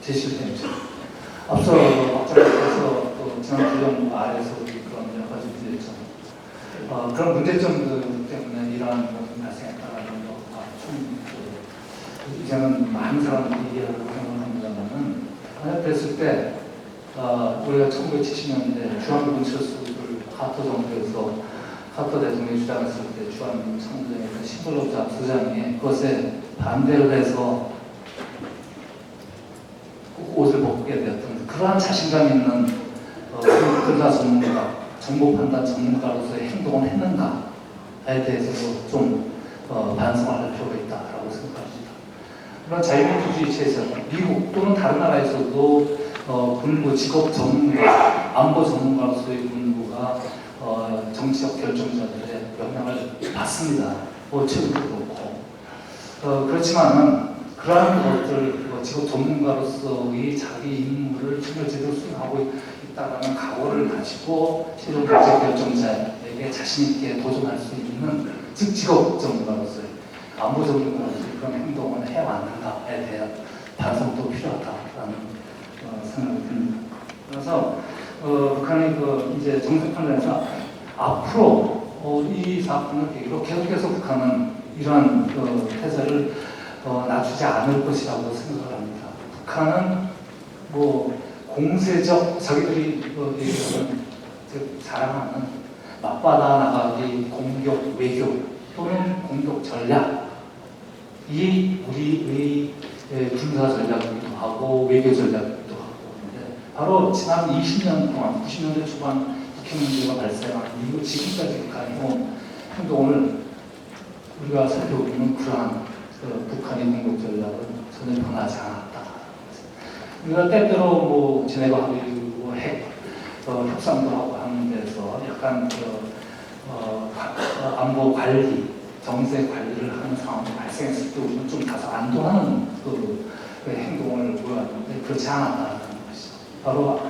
제시를 해야죠. 앞서 박장님께서 또 지난 주정 아래에서 그런 여러 가지 문제점, 그런 문제점들 때문에 이러한 것이 발생했다는 것과 이제는 많은 사람들이 이해하고 생각합니다만은 만약 됐을 때 우리가 1970년대 주한미군 철수를 카터 정부에서 카터 대통령이 주장했을 때 주한미군 참전의 시벌로 부장이 그것에 반대를 해서 옷을 벗게 되었던 그러한 자신감 있는 군사 전문가, 정보 판단 전문가로서의 행동을 했는가에 대해서도 좀 반성을 할 필요가 있다라고 생각합니다. 그런 자유민주주의 체제에서 미국 또는 다른 나라에서도 군부 직업 전문가, 안보 전문가로서의 군부가 정치적 결정자들의 영향을 받습니다. 최근도 그렇고 그렇지만은 그러한 것들 직업 전문가로서의 자기 임무를 정말 제대로 수행하고 있다는 각오를 가지고 최종 결정자에게 자신 있게 도전할 수 있는 즉 직업 전문가로서의 안보 전문가로서의 그런 행동을 해왔는가에 대한 반성도 필요하다라는 생각이 듭니다. 그래서 북한이 이제 정책 판단에서 앞으로 이 사건을 계기로 계속해서 북한은 이러한 태세를 낮추지 않을 것이라고 생각을 합니다. 북한은 공세적 자기들이 자랑하는 맞받아 나가기 공격 외교 또는 공격 전략 이 우리의 군사 전략이기도 하고 외교 전략이기도 하고 바로 지난 20년 동안 90년대 초반 북핵 문제가 발생한 이후 지금까지 북한의 행동을 우리가 살펴보면 그러한 북한의 공격 전략은 전혀 변하지 않았다. 우리가 때때로 제네바 합의고 핵 협상도 하고 하는 데서 약간 안보 관리, 정세 관리를 하는 상황이 발생했을 때 우리는 좀 다소 안도하는 행동을 보였는데 그렇지 않았다는 것이죠. 바로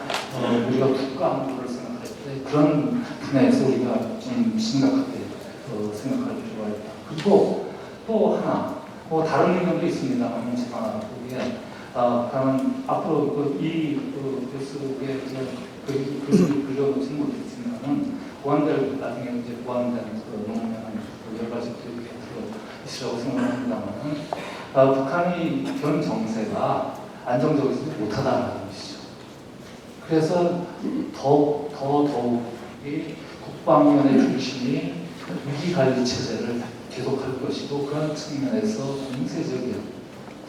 우리가 국가 안보를 생각할 때 그런 분야에서 우리가 좀 심각하게 생각할 필요가 있다. 그리고 또 하나 다른 의견도 있습니다만 제가 보기에 북한은 앞으로 이 뉴스에 그려놓지 못했지만은 보완될 나중에 이제 보완된 논문에는 여러 가지 얘기가 들어있으라고 생각합니다만은 북한이 현 정세가 안정적이지 못하다는 것이죠. 그래서 더욱이 국방위원회 중심이 위기관리 체제를 계속할 것이고 그런 측면에서 공세적인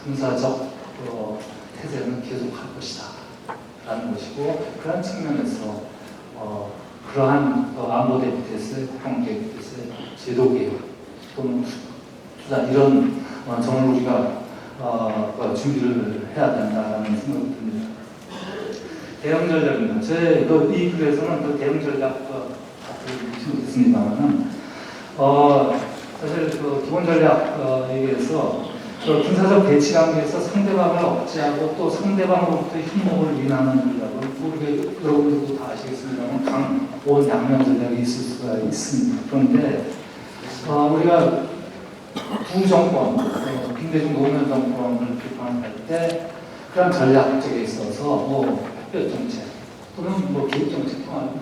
군사적 태세는 계속할 것이다 라는 것이고 그런 측면에서 그러한 안보 대비태세, 국방 대비태세, 제도 개혁 또는 투자 이런 점을 우리가 준비를 해야 된다는 생각이 듭니다. 대응 전략입니다. 이 글에서는 대응 전략 있습니다만은 사실 기본 전략에 의해서 군사적 대치 관계에서 상대방을 억제하고 또 상대방으로부터의 힘목을 유인하는 전략을 여러분들도 다 아시겠습니다만 강원 양면 전략이 있을 수가 있습니다. 그런데 우리가 두 정권, 김대중 노무현 정권을 비판할 때 그런 전략적에 있어서 햇볕 정책 또는 개입 정책 통한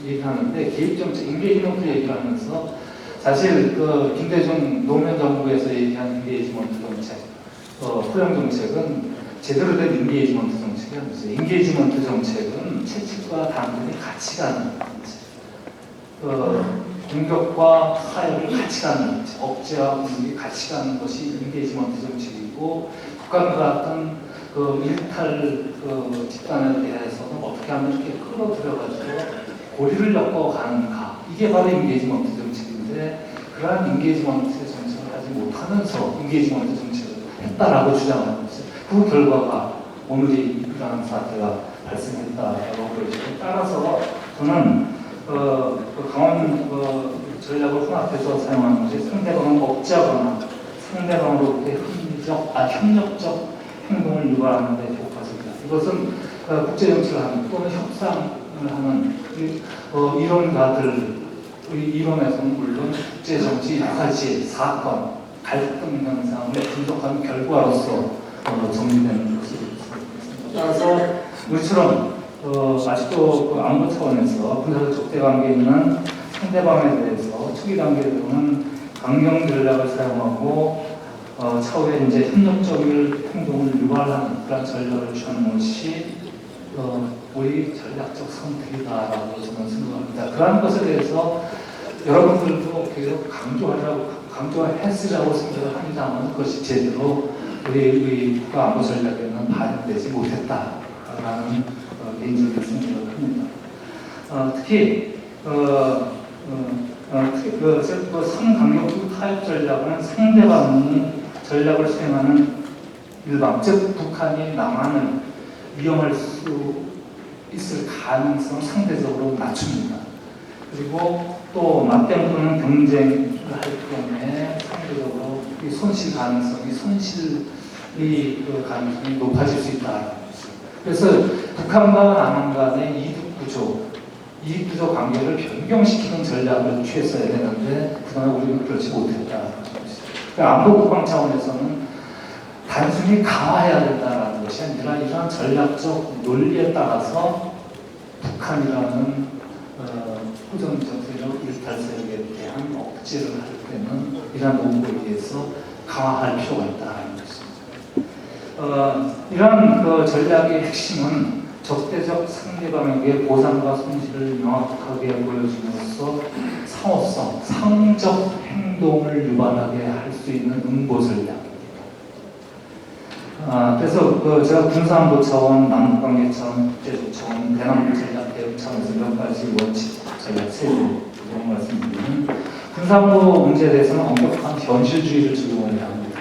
얘기하는데 개입 정책, 인게이지먼트 얘기를 하면서 사실 김대중 노무현 정부에서 얘기한 인게이지먼트 정책, 포용 정책은 제대로 된 인게이지먼트 정책이 아니죠. 인게이지먼트 정책은 채찍과 당근이 같이 가는 정책. 공격과 타협을 같이 가는 정책, 억제와 공격이 같이 가는 것이 인게이지먼트 정책이고 북한과 같은 일탈 집단에 대해서는 어떻게 하면 이렇게 끌어들여가지고 고리를 엮어가는가 이게 바로 인게이지먼트 정책인데 그러한 인게이지먼트 정책을 하지 못하면서 인게이지먼트 정책을 했다라고 주장하는 것이죠. 그 결과가 오늘이 그러한 사태가 발생했다라고 그러죠. 따라서 저는 강원 전략을 혼합해서 사용하는 것이 상대방을 억제하거나 상대방으로부터의 협력적 행동을 유발하는 데 효과적이다. 이것은 국제정치를 하는 또는 협상을 하는 이론가들의 이론에서는 물론 국제정치 여러 가지 사건, 갈등 현상을 분석하는 결과로서 정리되는 것으로 우리처럼 아직도 그 안보 차원에서 군사적 적대 관계에 있는 상대방에 대해서 초기 단계에서는 강경 전략을 사용하고 차후에 이제 협력적인 행동을 유발하는 그런 전략을 취하는 것이 우리 전략적 선택이다라고 저는 생각합니다. 그러한 것에 대해서 여러분들도 계속 강조했으라고 생각을 합니다만 그것이 제대로 우리 국가 안보 전략에는 반영되지 못했다라는 개인적인 생각을 합니다. 특히 성강력부 타협 전략은 상대방이 전략을 수행하는 일방, 즉 북한이 남한을 위험할 수 있을 가능성 상대적으로 낮춥니다. 그리고 또 맞대응하는 경쟁을 할 경우에 상대적으로 이 손실 가능성이 그 가능성이 높아질 수 있다. 그래서 북한과 남한 간의 이익 구조 관계를 변경시키는 전략을 취했어야 되는데 그동안 우리는 그렇지 못했다. 그러니까 안보 국방 차원에서는 단순히 강화해야 된다는 것이 아니라 이러한 전략적 논리에 따라서 북한이라는 후전 전세력 일탈세력에 대한 억제를 할 때는 이러한 논리에 의해서 강화할 필요가 있다는 것입니다. 이러한 전략의 핵심은 적대적 상대방에게 보상과 손실을 명확하게 보여줌으로써 상호성, 상적 행동을 유발하게 할 수 있는 응보 전략입니다. 그래서 제가 군사안보 차원, 남북관계 차원, 국제적 차원, 대남북 전략 대응 차원에서 몇 가지 원칙 전략 세부 말씀드리면 군사안보 문제에 대해서는 엄격한 현실주의를 적용해야 합니다.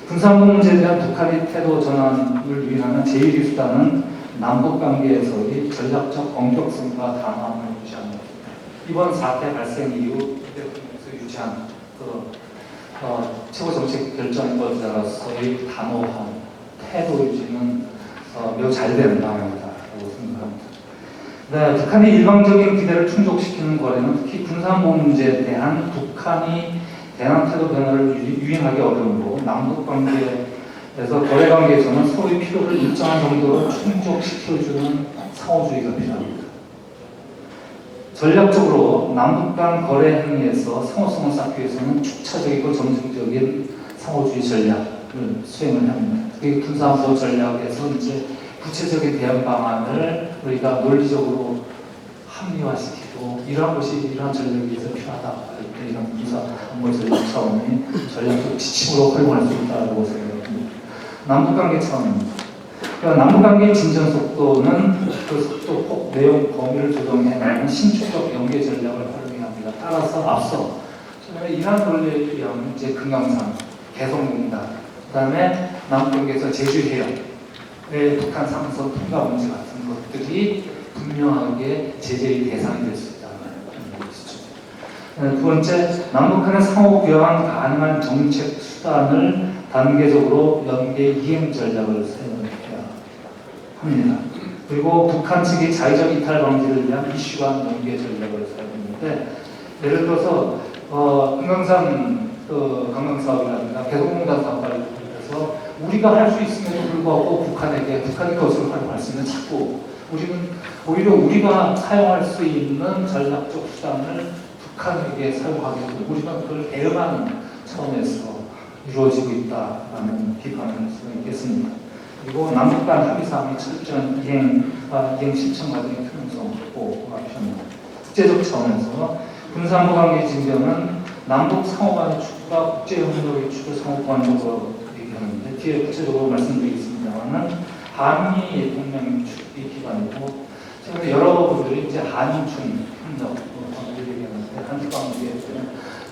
군사안보 문제에 대한 북한의 태도 전환을 위한 제1위 수단은 남북관계에서의 전략적 엄격성과 단호함을 유지하는 것입니다. 이번 사태 발생 이후 대통령에서 유지한 최고 정책 결정권자로서의 단호한 태도 유지는 매우 잘 되는 방향이다라고 생각합니다. 네, 북한의 일방적인 기대를 충족시키는 거래는 특히 군사안보 문제에 대한 북한이 대남 태도 변화를 유인하기 어려우므로 남북 관계에서 거래 관계에서는 서로의 필요를 일정한 정도로 충족시켜주는 상호주의가 필요합니다. 전략적으로 남북 간 거래 행위에서 상호성을 쌓기 위해서는 축차적이고 점진적인 상호주의 전략을 수행을 합니다. 그게 군사안보 전략에서 이제 구체적인 대응 방안을 우리가 논리적으로 합리화시키고 이러한 전략에 의해서 필요하다 할 때 이런 군사안보 전략 차원의 전략적 지침으로 활용할 수 있다고 생각합니다. 남북관계 차원입니다. 그러니까 남북관계의 진전 속도는 그 속도폭, 내용, 범위를 조정해나가는 신축적 연계 전략을 활용해야 합니다. 따라서 앞서 이러한 논리에 의하면 이제 금강산, 개성공단, 그 다음에 남북관계에서 제주해역, 북한 상선 통과 문제 같은 것들이 분명하게 제재의 대상이 될 수 있다는 것이죠. 두 번째, 남북한의 상호 교환 가능한 정책 수단을 단계적으로 연계 이행 전략을 사용해야 합니다. 그리고 북한 측이 자의적 이탈 방지를 위한 이슈간 연계 전략을 사용했는데 예를 들어서 금강산 관광 사업이라든가 개성공단 사업을 해서 우리가 할 수 있음에도 불구하고 북한이 그것을 활용할 수 있는 자꾸 우리는 오히려 우리가 사용할 수 있는 전략적 수단을 북한에게 사용하게 되고 우리가 그걸 대응하는 차원에서 이루어지고 있다라는 비판을 할 수가 있겠습니다. 그리고 남북 간 합의사항의 철저한 이행 실천 과정의 투명성을 보호가 필요합니다. 국제적 차원에서 군사안보 관계 진전은 남북 상호 간의 축과 국제협력의 축을 상호 보완적으로 얘기하는데 뒤에 구체적으로 말씀드리겠습니다만은 한미 동맹 축이 기반이고 최근에 여러분들이 이제 한중 협력 관계를 얘기하는데 한중 관계에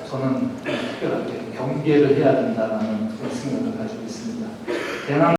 저는 특별하게 경계를 해야 된다는 그런 생각을 가지고 있습니다. 대남